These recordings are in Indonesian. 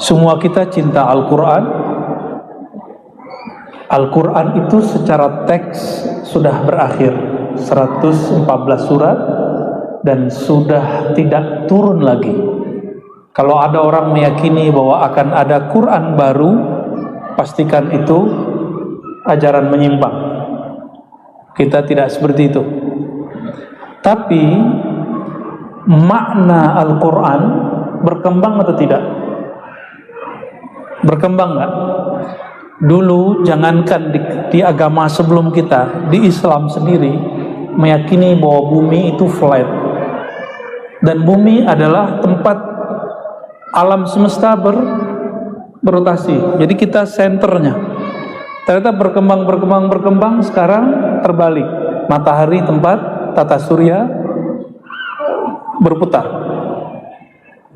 Semua kita cinta Al-Quran. Al-Quran itu secara teks sudah berakhir 114 surat dan sudah tidak turun lagi. Kalau ada orang meyakini bahwa akan ada Quran baru, pastikan itu ajaran menyimpang. Kita tidak seperti itu. Tapi makna Al-Quran berkembang atau tidak? Berkembang nggak? Dulu jangankan di agama sebelum kita, di Islam sendiri meyakini bahwa bumi itu flat dan bumi adalah tempat alam semesta berotasi. Jadi kita senternya. Ternyata berkembang sekarang terbalik. Matahari tempat tata surya berputar.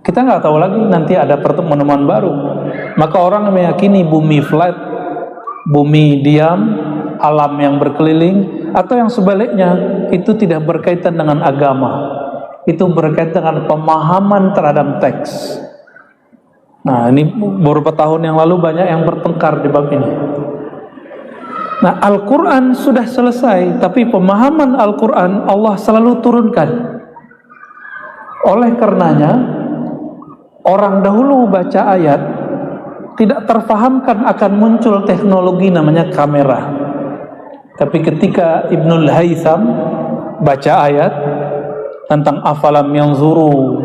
Kita nggak tahu lagi, nanti ada pertemuan baru. Maka orang meyakini bumi flat, bumi diam, alam yang berkeliling, atau yang sebaliknya, itu tidak berkaitan dengan agama. Itu berkaitan dengan pemahaman terhadap teks. Nah, ini beberapa tahun yang lalu banyak yang bertengkar di bab ini. Nah, Al-Quran sudah selesai, tapi pemahaman Al-Quran Allah selalu turunkan. Oleh karenanya, orang dahulu baca ayat tidak terfahamkan akan muncul teknologi namanya kamera. Tapi ketika Ibnul Haytham baca ayat tentang afalam yanzuru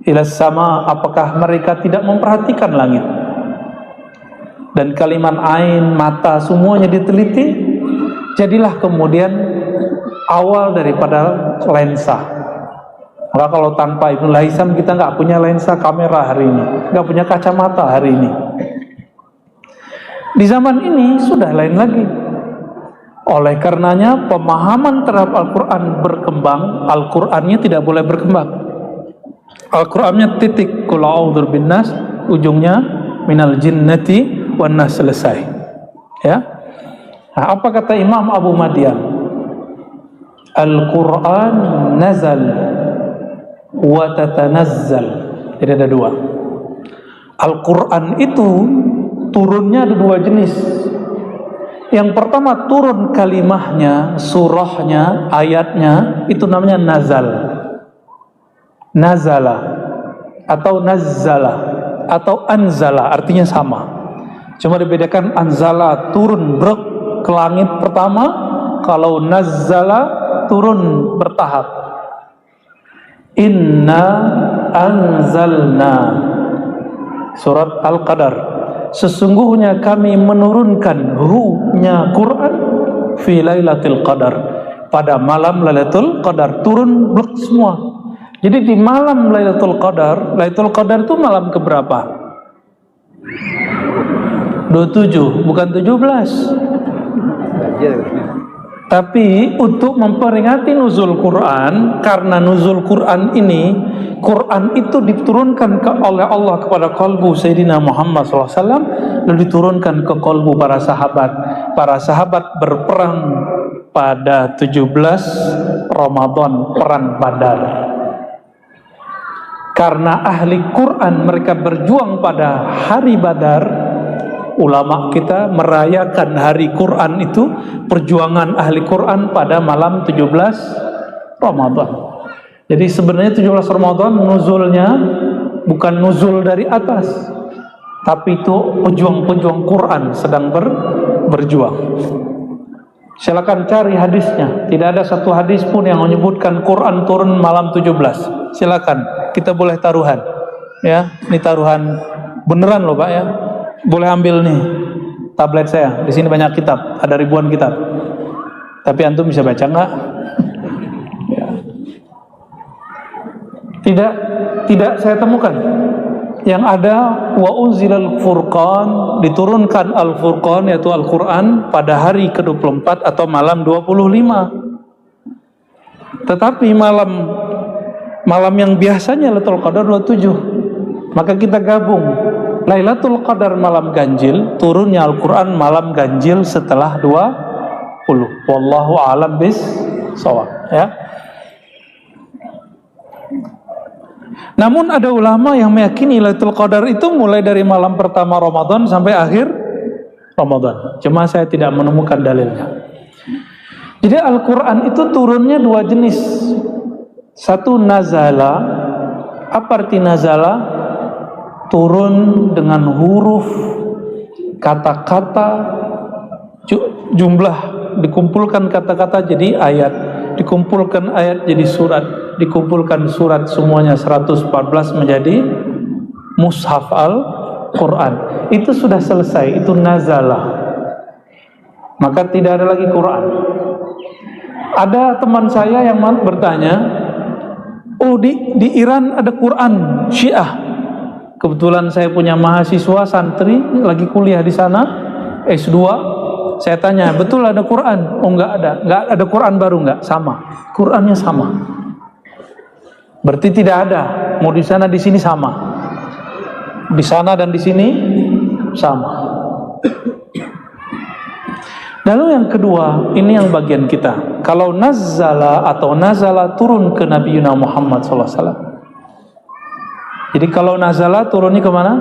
ila sama, apakah mereka tidak memperhatikan langit? Dan kalimat ain, mata, semuanya diteliti, jadilah kemudian awal daripada lensa. Maka kalau tanpa Ibnul Haytham kita nggak punya lensa kamera hari ini, nggak punya kacamata hari ini. Di zaman ini sudah lain lagi. Oleh karenanya pemahaman terhadap Al-Quran berkembang, Al-Qurannya tidak boleh berkembang. Al-Qurannya titik, qul a'udzu binnas, ujungnya minal jinnati wan nas, selesai. Ya. Nah, apa kata Imam Abu Madyan? Al-Quran nazal wa tatanazzal. Jadi ada dua. Al-Quran itu turunnya ada dua jenis. Yang pertama turun kalimahnya, surahnya, ayatnya, itu namanya nazal. Nazala atau nazzala atau anzala, artinya sama. Cuma dibedakan, anzala turun brek ke langit pertama, kalau nazzala turun bertahap. Inna anzalna, surat Al-Qadar, sesungguhnya kami menurunkan hu-nya Quran fi lailatul qadar, pada malam Lailatul Qadar, turun blok semua. Jadi di malam Lailatul Qadar itu malam keberapa? 27, bukan 17. Tapi untuk memperingati nuzul Quran, karena nuzul Quran ini, Quran itu diturunkan oleh Allah kepada kalbu Sayyidina Muhammad SAW, lalu diturunkan ke kalbu para sahabat. Para sahabat berperang pada 17 Ramadan, perang Badar. Karena ahli Quran, mereka berjuang pada hari Badar. Ulama kita merayakan hari Quran itu, perjuangan ahli Quran pada malam 17 Ramadan. Jadi sebenarnya 17 Ramadan nuzulnya bukan nuzul dari atas, tapi itu pejuang-pejuang Quran sedang berjuang. Silakan cari hadisnya. Tidak ada satu hadis pun yang menyebutkan Quran turun malam 17. Silakan, kita boleh taruhan. Ya, ini taruhan beneran loh Pak ya. Boleh ambil nih tablet saya. Di sini banyak kitab, ada ribuan kitab. Tapi antum bisa baca nggak? Ya. Tidak saya temukan. Yang ada wa unzilal furqan, diturunkan Al-Furqan yaitu Al-Quran pada hari ke-24 atau malam 25. Tetapi malam yang biasanya Lailatul Qadar 27. Maka kita gabung Lailatul Qadar malam ganjil, turunnya Al-Quran malam ganjil setelah 20. Wallahu a'lam bis shawab, ya. Namun ada ulama yang meyakini Lailatul Qadar itu mulai dari malam pertama Ramadan sampai akhir Ramadan. Cuma saya tidak menemukan dalilnya. Jadi Al-Quran itu turunnya dua jenis. Satu nazala. Apa arti nazala? Turun dengan huruf, kata-kata, jumlah, dikumpulkan kata-kata jadi ayat, dikumpulkan ayat jadi surat, dikumpulkan surat semuanya 114 menjadi mushaf Al-Quran. Itu sudah selesai, itu nazala. Maka tidak ada lagi Quran. Ada teman saya yang bertanya, oh di Iran ada Quran Syiah. Kebetulan saya punya mahasiswa santri lagi kuliah di sana S2. Saya tanya, betul ada Quran? Oh enggak ada Quran baru, enggak, sama. Qurannya sama. Berarti tidak ada. Mau di sana di sini sama. Di sana dan di sini sama. Lalu yang kedua, ini yang bagian kita. Kalau nazala atau nazala turun ke Nabi Muhammad SAW. Jadi kalau nazala turunnya kemana?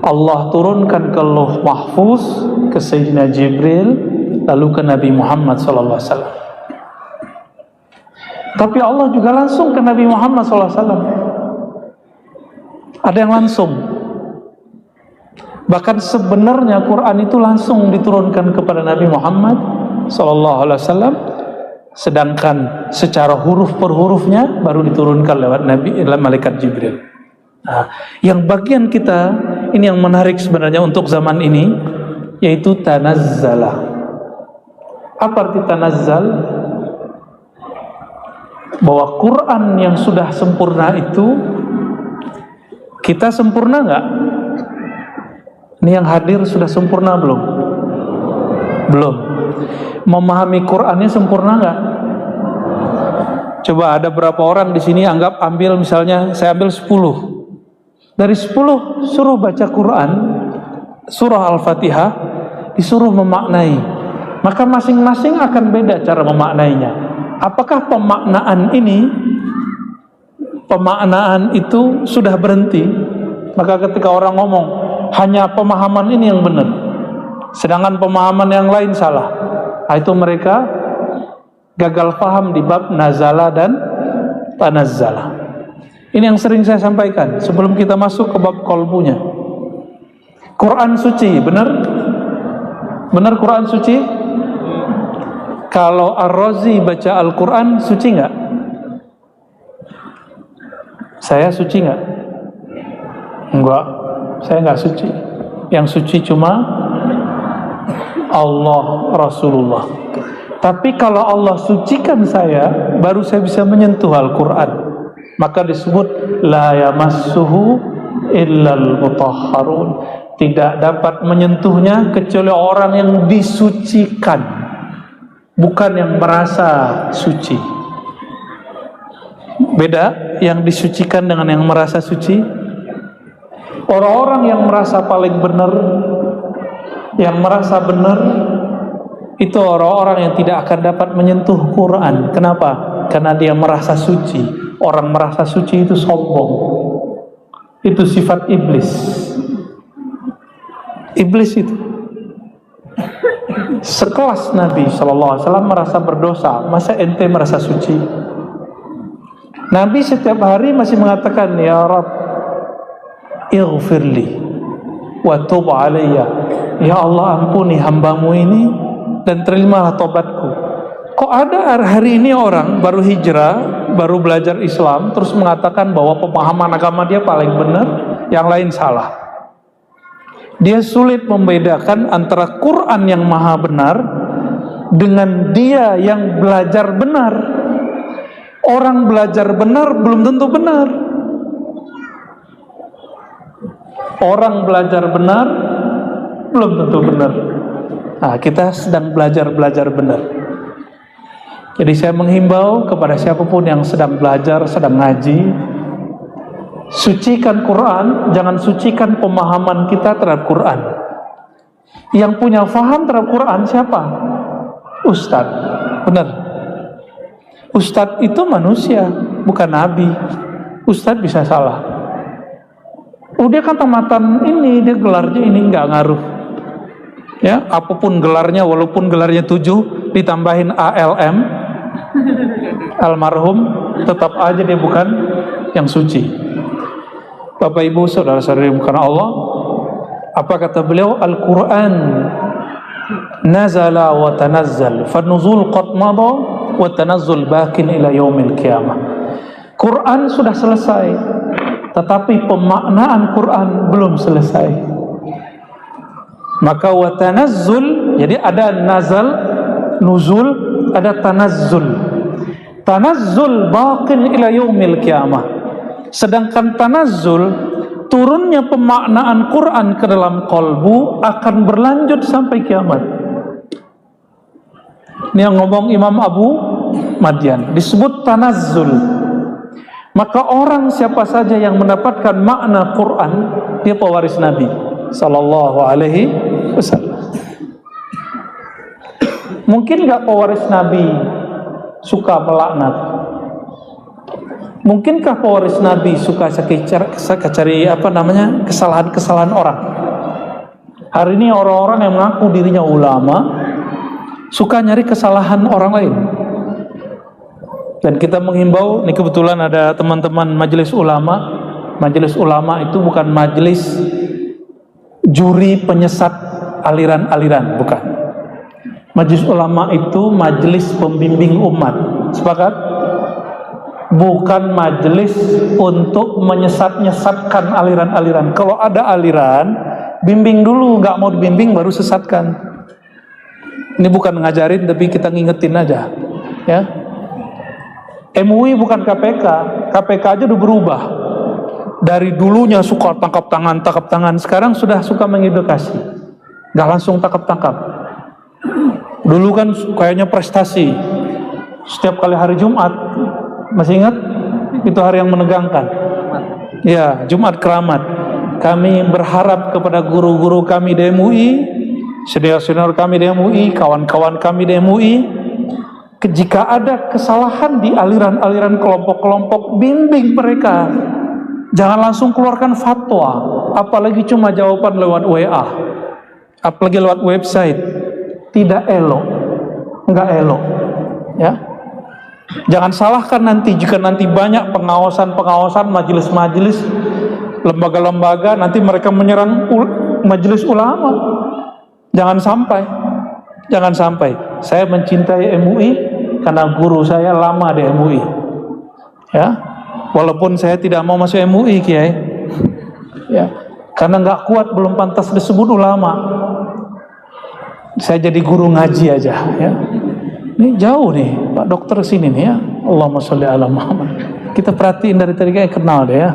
Allah turunkan ke Lauh Mahfuz, ke Sayyidina Jibril, lalu ke Nabi Muhammad SAW. Tapi Allah juga langsung ke Nabi Muhammad SAW. Ada yang langsung. Bahkan sebenarnya Quran itu langsung diturunkan kepada Nabi Muhammad SAW, sedangkan secara huruf per hurufnya baru diturunkan lewat malaikat Jibril. Nah, yang bagian kita ini yang menarik sebenarnya untuk zaman ini, yaitu tanazzala. Apa arti tanazzal? Bahwa Quran yang sudah sempurna itu, kita sempurna nggak? Ini yang hadir sudah sempurna belum? Belum. Memahami Qurannya sempurna nggak? Coba ada berapa orang di sini ambil misalnya saya ambil 10. Dari 10 suruh baca Quran, surah Al-Fatihah, disuruh memaknai. Maka masing-masing akan beda cara memaknainya. Apakah pemaknaan itu sudah berhenti? Maka ketika orang ngomong, hanya pemahaman ini yang benar, sedangkan pemahaman yang lain salah, itu mereka gagal paham di bab nazala dan tanazzala. Ini yang sering saya sampaikan sebelum kita masuk ke bab kolbunya. Quran suci, benar? Benar Quran suci? Kalau Ar-Razi baca Al-Quran suci nggak? Saya suci nggak? Enggak, saya nggak suci. Yang suci cuma Allah, Rasulullah. Tapi kalau Allah sucikan saya, baru saya bisa menyentuh Al-Quran. Maka disebut la yamassuhu illal mutahharun. Tidak dapat menyentuhnya kecuali orang yang disucikan, bukan yang merasa suci. Beda yang disucikan dengan yang merasa suci. Orang-orang yang merasa paling benar, yang merasa benar, itu orang-orang yang tidak akan dapat menyentuh Quran. Kenapa? Karena dia merasa suci. Orang merasa suci itu sombong. Itu sifat iblis. Iblis itu sekelas Nabi SAW merasa berdosa. Masa ente merasa suci? Nabi setiap hari masih mengatakan, ya Rabb, ighfirli wa tub alayya. Ya Allah, ampuni hambamu ini dan terimalah tobatku. Kok ada hari ini orang baru hijrah, baru belajar Islam, terus mengatakan bahwa pemahaman agama dia paling benar, yang lain salah. Dia sulit membedakan antara Quran yang maha benar dengan dia yang belajar benar. Orang belajar benar belum tentu benar. Orang belajar benar belum tentu benar. Nah, kita sedang belajar benar. Jadi saya menghimbau kepada siapapun yang sedang belajar, sedang ngaji, sucikan Quran, jangan sucikan pemahaman kita terhadap Quran. Yang punya faham terhadap Quran siapa? Ustadz. Benar. Ustadz itu manusia, bukan nabi. Ustadz bisa salah. Oh, dia kan tamatan ini, dia gelarnya ini, nggak ngaruh. Ya, apapun gelarnya, walaupun gelarnya 7 ditambahin ALM, almarhum, tetap aja dia bukan yang suci. Bapak Ibu, saudara-saudari bukan Allah, apa kata beliau? Al-Quran nazala wa tanazzal, fanuzul qad mada wa tanazzul bakin ila yaumil qiyamah. Quran sudah selesai, tetapi pemaknaan Quran belum selesai. Maka wa tanazzul, jadi ada nazal, nuzul, ada tanazzul. Tanazzul baqin ila yaumil qiyamah. Sedangkan tanazzul, turunnya pemaknaan Quran ke dalam kolbu akan berlanjut sampai kiamat. Ini yang ngomong Imam Abu Madyan, disebut tanazzul. Maka orang siapa saja yang mendapatkan makna Quran, dia pewaris Nabi sallallahu alaihi wasallam. Mungkin nggak pewaris Nabi suka melaknat? Mungkinkah pewaris Nabi suka cari kesalahan-kesalahan orang? Hari ini orang-orang yang mengaku dirinya ulama suka nyari kesalahan orang lain. Dan kita menghimbau, ini kebetulan ada teman-teman majelis ulama. Majelis ulama itu bukan majelis juri penyesat aliran-aliran, bukan. Majelis ulama itu majelis pembimbing umat. Sepakat? Bukan majelis untuk menyesat-nyesatkan aliran-aliran. Kalau ada aliran, bimbing dulu, nggak mau dibimbing baru sesatkan. Ini bukan ngajarin, tapi kita ngingetin aja, ya. MUI bukan KPK. KPK aja udah berubah. Dari dulunya suka tangkap tangan, sekarang sudah suka mengedukasi. Nggak langsung tangkap. Dulu kan kayaknya prestasi. Setiap kali hari Jumat, masih ingat? Itu hari yang menegangkan. Ya, Jumat Keramat. Kami berharap kepada guru-guru kami di MUI, senior-senior kami di MUI, kawan-kawan kami di MUI, jika ada kesalahan di aliran-aliran kelompok-kelompok, bimbing mereka. Jangan langsung keluarkan fatwa, apalagi cuma jawaban lewat WA, apalagi lewat website. Tidak elok, enggak elok, ya. Jangan salahkan nanti jika nanti banyak pengawasan majelis-majelis, lembaga-lembaga, nanti mereka menyerang majelis ulama. Jangan sampai. Saya mencintai MUI karena guru saya lama di MUI, ya. Walaupun saya tidak mau masuk MUI, Kiai, ya, karena nggak kuat, belum pantas disebut ulama. Saya jadi guru ngaji aja, ya. Ini jauh nih, Pak Dokter sini nih, ya. Allahumma sholli ala Muhammad. Kita perhatiin dari tadi kayak kenal deh, ya.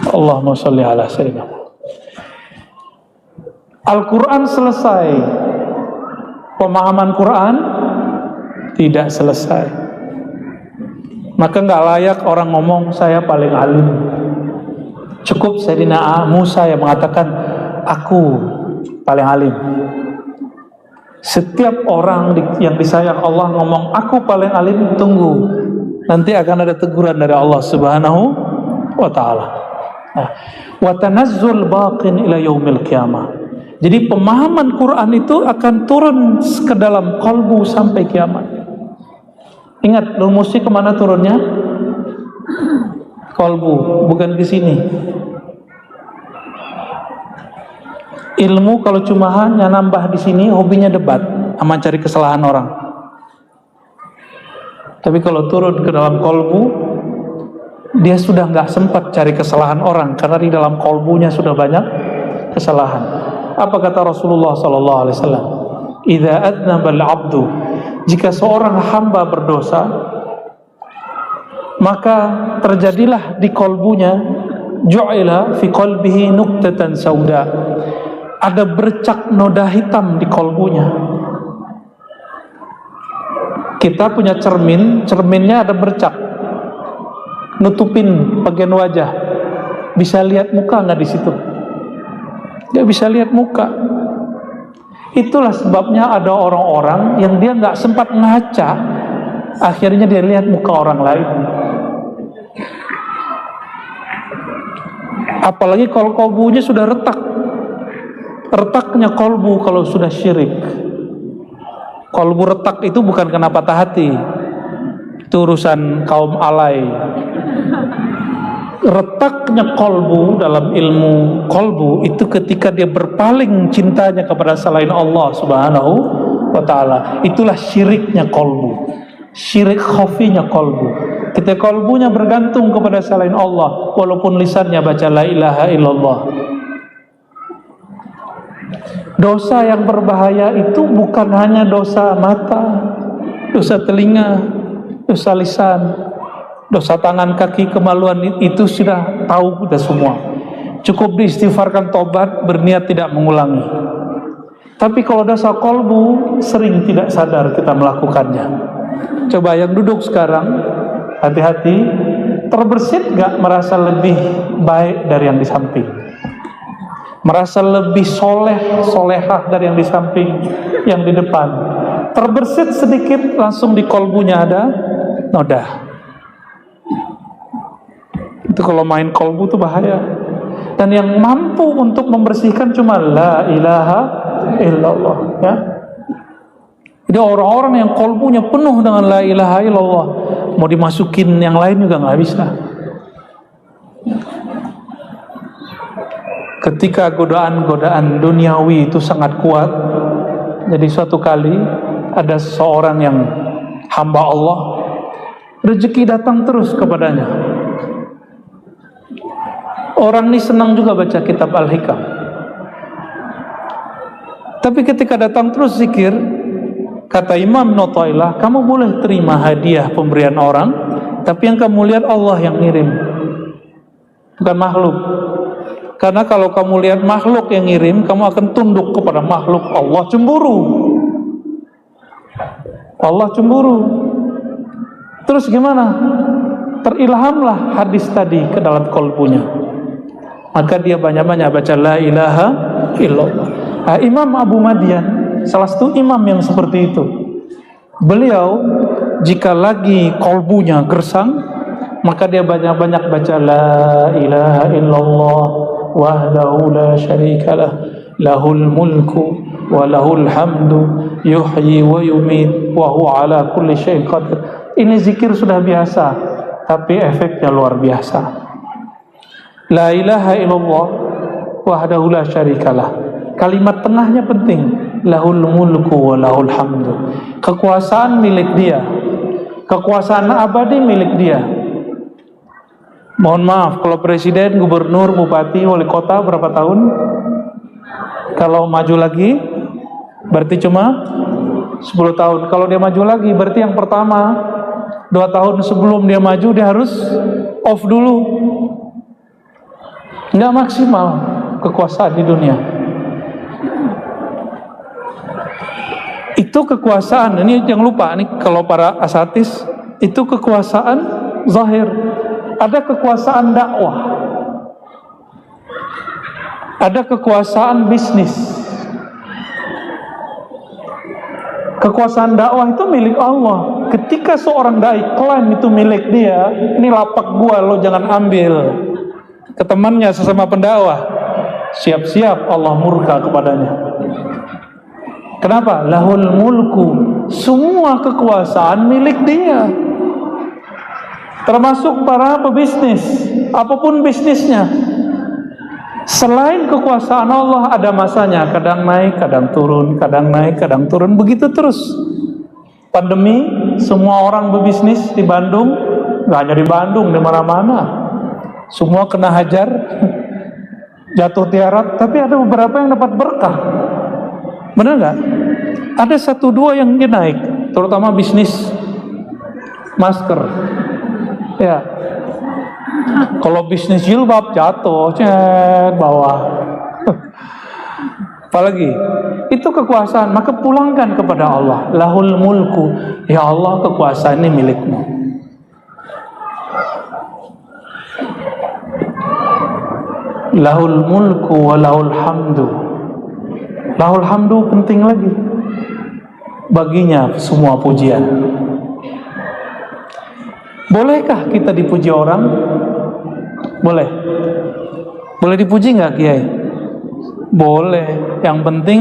Allahumma sholli ala sayyidina. Al-Quran selesai, pemahaman Quran tidak selesai. Maka nggak layak orang ngomong saya paling alim. Cukup Sayyidina Musa yang mengatakan aku paling alim. Setiap orang yang disayang Allah ngomong aku paling alim, tunggu, nanti akan ada teguran dari Allah Subhanahu wa ta'ala. Wa tanazzul baqin ila yaumil qiyamah. Jadi pemahaman Quran itu akan turun ke dalam kalbu sampai kiamat. Ingat, rumusnya kemana turunnya? Kalbu, bukan ke sini. Ilmu kalau cuma hanya nambah di sini, hobinya debat sama cari kesalahan orang. Tapi kalau turun ke dalam kalbu, dia sudah nggak sempat cari kesalahan orang karena di dalam kalbunya sudah banyak kesalahan. Apa kata Rasulullah sallallahu alaihi wasallam? Idza adnaba al-'abdu, jika seorang hamba berdosa, maka terjadilah di kalbunya ju'ila fi qalbihi nuqtatan sauda. Ada bercak noda hitam di kalbunya. Kita punya cerminnya ada bercak, nutupin bagian wajah. Bisa lihat muka nggak di situ? Dia bisa lihat muka. Itulah sebabnya ada orang-orang yang dia nggak sempat ngaca, akhirnya dia lihat muka orang lain. Apalagi kalau kolbunya sudah retak. Retaknya kolbu kalau sudah syirik. Kolbu retak itu bukan kena patah hati, itu urusan kaum alay. Retaknya kolbu dalam ilmu kolbu itu ketika dia berpaling cintanya kepada selain Allah Subhanahu wa ta'ala. Itulah syiriknya kolbu, syirik khafinya kolbu. Ketika kolbunya bergantung kepada selain Allah, walaupun lisannya baca la ilaha illallah. Dosa yang berbahaya itu bukan hanya dosa mata, dosa telinga, dosa lisan, dosa tangan, kaki, kemaluan, itu sudah tahu kita semua. Cukup diistighfarkan, tobat, berniat tidak mengulangi. Tapi kalau dosa kolbu, sering tidak sadar kita melakukannya. Coba yang duduk sekarang, hati-hati, terbersit gak merasa lebih baik dari yang di samping? Merasa lebih solehah dari yang di samping, yang di depan. Terbersit sedikit, langsung di kolbunya ada noda. Itu kalau main kolbu itu bahaya. Dan yang mampu untuk membersihkan cuma la ilaha illallah, ya. Jadi orang-orang yang kolbunya penuh dengan la ilaha illallah, mau dimasukin yang lain juga nggak bisa. Ketika godaan-godaan duniawi itu sangat kuat, jadi suatu kali ada seorang yang hamba Allah, rezeki datang terus kepadanya. Orang ini senang juga baca kitab Al-Hikam. Tapi ketika datang terus zikir, kata Imam Notoilah, kamu boleh terima hadiah pemberian orang, tapi yang kamu lihat Allah yang ngirim, bukan makhluk. Karena kalau kamu lihat makhluk yang ngirim, kamu akan tunduk kepada makhluk. Allah cemburu. Allah cemburu. Terus gimana? Terilhamlah hadis tadi ke dalam kolbunya. Maka dia banyak-banyak baca la ilaha illallah. Nah, Imam Abu Madian, salah satu imam yang seperti itu. Beliau jika lagi kolbunya gersang, maka dia banyak-banyak baca la ilaha illallah wahdahu la syarikalah lahul mulku wa lahul hamdu yuhyi wa yumit wa huwa ala kulli syai'in qadir. Ini zikir sudah biasa, tapi efeknya luar biasa. La ilaha illallah wahdahu la syarikalah. Kalimat tengahnya penting, lahul mulku wa lahul hamdu. Kekuasaan milik dia, kekuasaan abadi milik dia. Mohon maaf, kalau presiden, gubernur, bupati, wali kota berapa tahun? Kalau maju lagi, berarti cuma 10 tahun. Kalau dia maju lagi, berarti yang pertama 2 tahun sebelum dia maju, dia harus off dulu. Nggak maksimal kekuasaan di dunia. Itu kekuasaan, ini jangan lupa, nih kalau para asatis, itu kekuasaan zahir. Ada kekuasaan dakwah, ada kekuasaan bisnis. Kekuasaan dakwah itu milik Allah. Ketika seorang dai klaim itu milik dia, ini lapak gua, lo jangan ambil. Ke temannya sesama pendakwah, siap-siap Allah murka kepadanya. Kenapa? Lahul mulku, semua kekuasaan milik dia. Termasuk para pebisnis, apapun bisnisnya. Selain kekuasaan Allah, ada masanya, kadang naik, kadang turun, kadang naik, kadang turun, begitu terus. Pandemi, semua orang berbisnis di Bandung, nggak hanya di Bandung, di mana-mana, semua kena hajar, jatuh tiarap. Tapi ada beberapa yang dapat berkah, benar nggak? Ada 1-2 yang naik, terutama bisnis masker. Ya, kalau bisnis jilbab jatuh, bawah. Apalagi itu kekuasaan, maka pulangkan kepada Allah. Lahul mulku, ya Allah, kekuasaan ini milikmu. Lahul mulku wa lahul hamdu. Lahul hamdu penting lagi. Baginya semua pujian. Bolehkah kita dipuji orang? Boleh. Boleh dipuji nggak Kiai? Boleh. Yang penting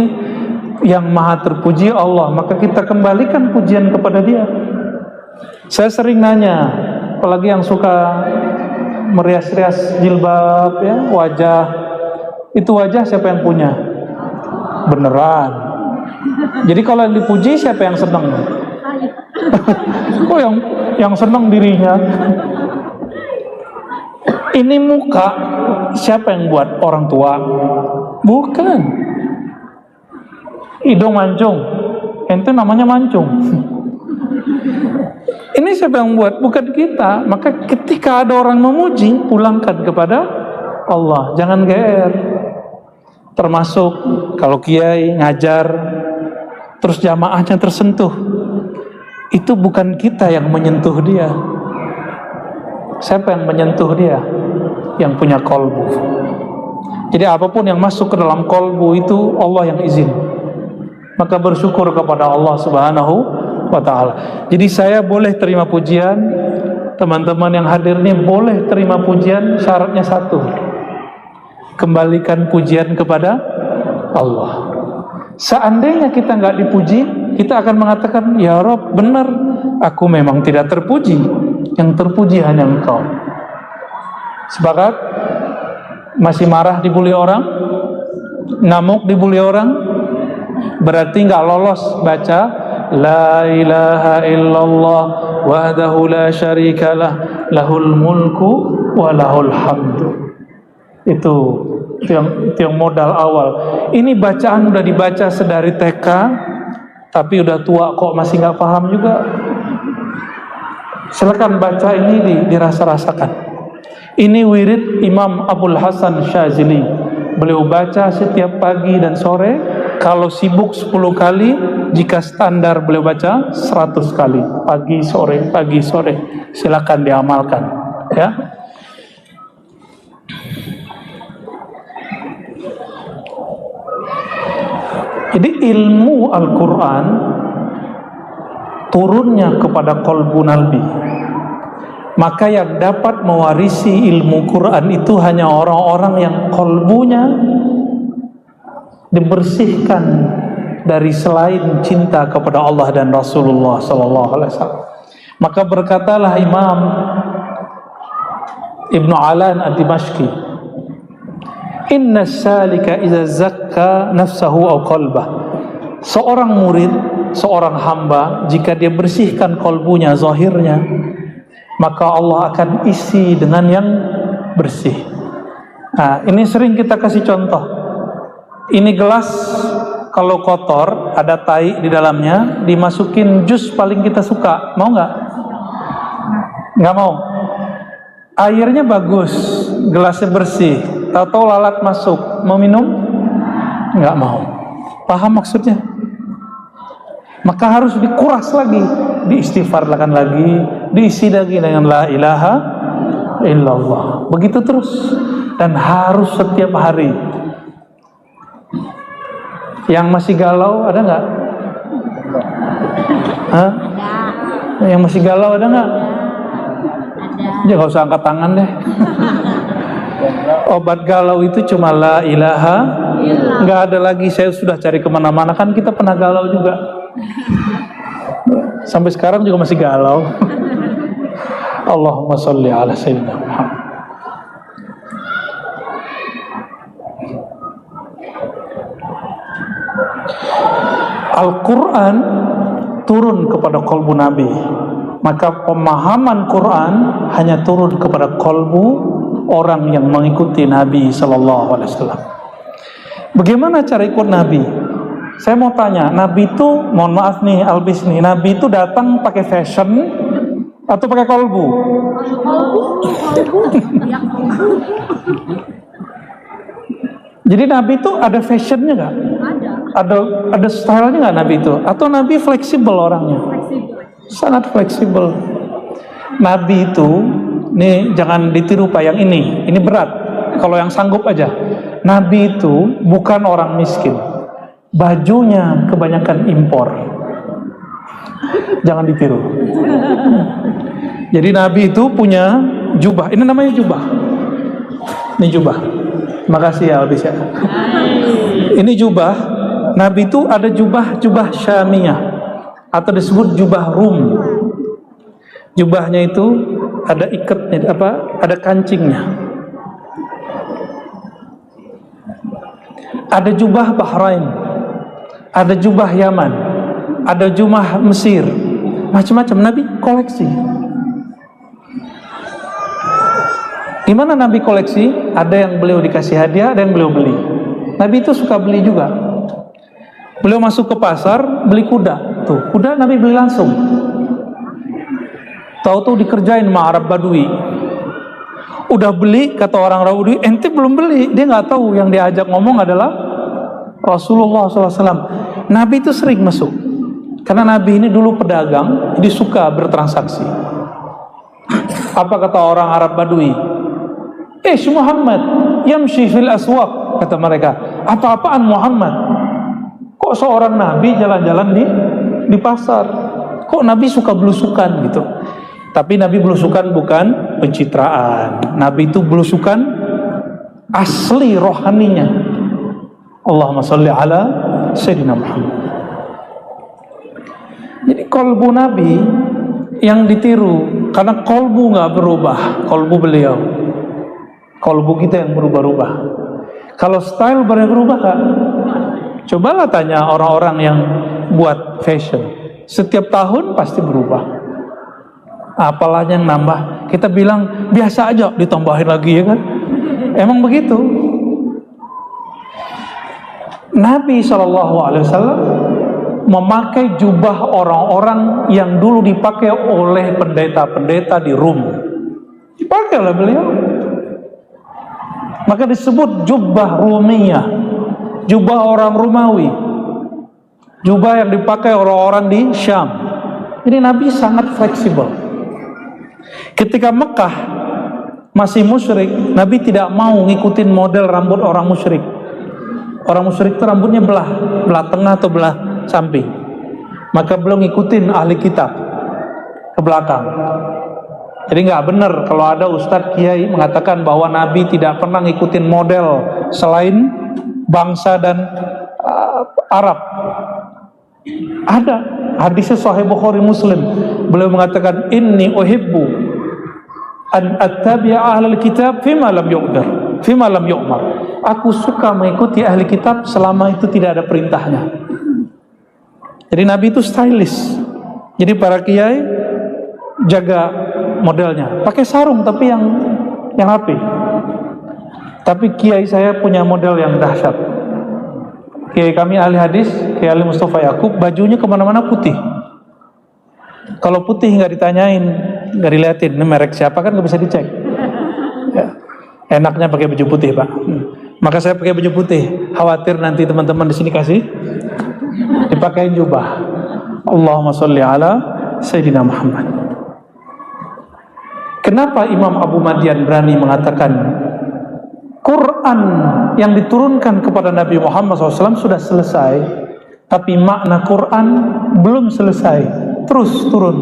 yang maha terpuji Allah, maka kita kembalikan pujian kepada Dia. Saya sering nanya, apalagi yang suka merias-rias jilbab ya, wajah. Itu wajah siapa yang punya? Beneran. Jadi kalau yang dipuji siapa yang senang? Oh yang senang dirinya. Ini muka siapa yang buat? Orang tua? Bukan. Hidung mancung, ente namanya mancung. Ini siapa yang buat? Bukan kita. Maka ketika ada orang memuji, pulangkan kepada Allah. Jangan GR. Termasuk kalau kiai ngajar, terus jamaahnya tersentuh, itu bukan kita yang menyentuh dia. Siapa yang menyentuh dia? Yang punya kolbu. Jadi apapun yang masuk ke dalam kolbu itu Allah yang izin. Maka bersyukur kepada Allah Subhanahu wa ta'ala. Jadi saya boleh terima pujian, teman-teman yang hadir ini boleh terima pujian, syaratnya satu: kembalikan pujian kepada Allah. Seandainya kita nggak dipuji, kita akan mengatakan, ya Rob, benar, aku memang tidak terpuji, yang terpuji hanya Engkau. Sepakat? Masih marah dibully orang, ngamuk dibully orang, berarti nggak lolos baca la ilaha illallah wahdahu la syarikalah lahul mulku wa lahul hamdu. Itu yang modal awal. Ini bacaan udah dibaca sedari TK, tapi udah tua kok masih nggak paham juga. Silakan baca ini, dirasa-rasakan. Ini wirid Imam Abul Hasan Syazili. Beliau baca setiap pagi dan sore. Kalau sibuk 10 kali, jika standar beliau baca 100 kali. Pagi sore. Silakan diamalkan, ya. Jadi ilmu Al-Quran turunnya kepada qalbu Nabi. Maka yang dapat mewarisi ilmu Quran itu hanya orang-orang yang qalbunya dibersihkan dari selain cinta kepada Allah dan Rasulullah sallallahu alaihi wasallam. Maka berkatalah Imam Ibnu Alan ad-Dimashqi, inna salika iza zakka nafsahu aw qalbah. Seorang murid, seorang hamba, jika dia bersihkan kolbunya, zahirnya, maka Allah akan isi dengan yang bersih. Nah, ini sering kita kasih contoh. Ini gelas kalau kotor, ada tai di dalamnya, dimasukin jus paling kita suka, mau nggak? Nggak mau. Airnya bagus, gelasnya bersih, tahu-tahu lalat masuk, mau minum? Nggak mau. Paham maksudnya? Maka harus dikuras lagi, diistighfarkan lagi, diisi lagi dengan la ilaha illallah. Begitu terus, dan harus setiap hari. Yang masih galau ada nggak? Hah? Yang masih galau ada nggak? Ya nggak usah angkat tangan deh. Obat galau itu cuma la ilaha, nggak ada lagi. Saya sudah cari kemana-mana, kan kita pernah galau juga. Sampai sekarang juga masih galau. Allahumma sholli ala sayyidina Muhammad. Al-Quran turun kepada kolbu Nabi. Maka pemahaman Quran hanya turun kepada kolbu orang yang mengikuti Nabi Sallallahu Alaihi Wasallam. Bagaimana cara ikut Nabi? Saya mau tanya, Nabi itu, mohon maaf nih Albis nih, Nabi itu datang pakai fashion atau pakai kolbu? Jadi Nabi itu ada fashionnya nggak? Ada stylenya nggak Nabi itu? Atau Nabi fleksibel orangnya? Sangat fleksibel. Nabi itu, nih jangan ditiru Pak yang ini berat. Kalau yang sanggup aja. Nabi itu bukan orang miskin. Bajunya kebanyakan impor. Jangan ditiru. Jadi Nabi itu punya jubah. Ini namanya jubah. Ini jubah. Makasih ya Albisya. Ini jubah, Nabi itu ada jubah Syamiyah atau disebut jubah Rum. Jubahnya itu ada ikatnya, ada kancingnya. Ada jubah Bahrain, ada jubah Yaman, ada jubah Mesir, macam-macam. Nabi koleksi. Gimana Nabi koleksi? Ada yang beliau dikasih hadiah, ada yang beliau beli. Nabi itu suka beli juga. Beliau masuk ke pasar, beli kuda. Tuh, kuda Nabi beli langsung. Tahu-tahu dikerjain sama Arab Badui. Udah beli, kata orang Arab Badui, ente belum beli. Dia nggak tahu yang diajak ngomong adalah Rasulullah SAW. Nabi itu sering masuk. Karena Nabi ini dulu pedagang, jadi suka bertransaksi. Apa kata orang Arab Badui? Muhammad yamshi fil aswaq, kata mereka. Apa-apaan Muhammad? Kok seorang Nabi jalan-jalan di pasar? Kok Nabi suka belusukan gitu? Tapi Nabi belusukan bukan pencitraan. Nabi itu belusukan asli rohaninya. Allahumma sholli ala Sayyidina Muhammad. Jadi kolbu Nabi yang ditiru, karena kolbu nggak berubah, kolbu beliau. Kolbu kita yang berubah-ubah. Kalau style berubah kan? Cobalah tanya orang-orang yang buat fashion. Setiap tahun pasti berubah. Apalagi yang nambah. Kita bilang biasa aja, ditambahin lagi ya kan? Emang begitu. Nabi SAW memakai jubah orang-orang yang dulu dipakai oleh pendeta-pendeta di Rum. Dipakai oleh beliau. Maka disebut jubah Rumiyah, jubah orang Romawi, jubah yang dipakai orang-orang di Syam. Jadi Nabi sangat fleksibel. Ketika Mekah masih musyrik, Nabi tidak mau ngikutin model rambut orang musyrik. Orang musyrik itu rambutnya belah tengah atau belah samping. Maka belum ngikutin ahli kitab ke belakang. Jadi nggak benar kalau ada ustadz kiai mengatakan bahwa Nabi tidak pernah ngikutin model selain bangsa dan Arab. Ada hadisnya Sahih Bukhari Muslim. Beliau mengatakan inni uhibbu an attabi'a ahlul kitab fima lam yu'dar, fima lam yu'mar. Aku suka mengikuti ahli kitab selama itu tidak ada perintahnya. Jadi Nabi itu stylish. Jadi para kiai jaga modelnya, pakai sarung tapi yang rapi. Tapi kiai saya punya model yang dahsyat. Kiai kami ahli hadis, Kiai Ali Mustafa Yakub, bajunya kemana-mana putih. Kalau putih nggak ditanyain, nggak diliatin, ini merek siapa kan nggak bisa dicek. Ya. Enaknya pakai baju putih Pak. Maka saya pakai baju putih. Khawatir nanti teman-teman di sini kasih dipakein jubah. Allahumma sholli ala Sayyidina Muhammad. Kenapa Imam Abu Madian berani mengatakan Quran yang diturunkan kepada Nabi Muhammad SAW sudah selesai, tapi makna Quran belum selesai, terus turun.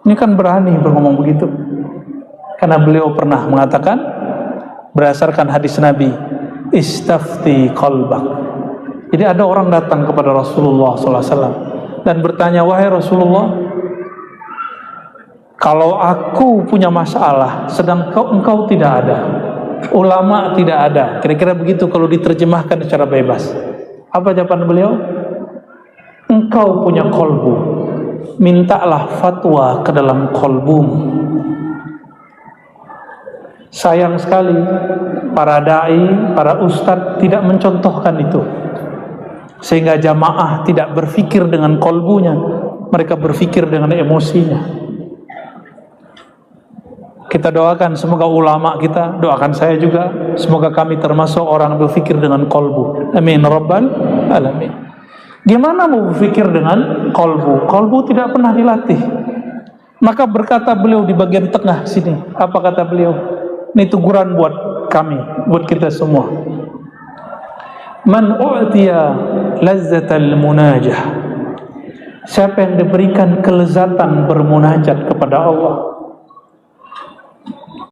Ini kan berani ngomong begitu, karena beliau pernah mengatakan berdasarkan hadis Nabi, istafti qalbak. Jadi ada orang datang kepada Rasulullah SAW dan bertanya, wahai Rasulullah, kalau aku punya masalah, sedang engkau tidak ada, ulama tidak ada, kira-kira begitu kalau diterjemahkan secara bebas. Apa jawaban beliau? Engkau punya kolbu, mintalah fatwa ke dalam kolbumu. Sayang sekali para dai, para ustadz tidak mencontohkan itu, sehingga jamaah tidak berpikir dengan kolbunya, mereka berpikir dengan emosinya. Kita doakan semoga ulama kita, doakan saya juga, semoga kami termasuk orang berpikir dengan kolbu. Amin rabbal alamin. Gimana mau berpikir dengan kolbu? Kolbu tidak pernah dilatih. Maka berkata beliau di bagian tengah sini, apa kata beliau? Ini teguran buat kami, buat kita semua. Man u'tiya lazzatal munajah. Siapa yang diberikan kelezatan bermunajat kepada Allah,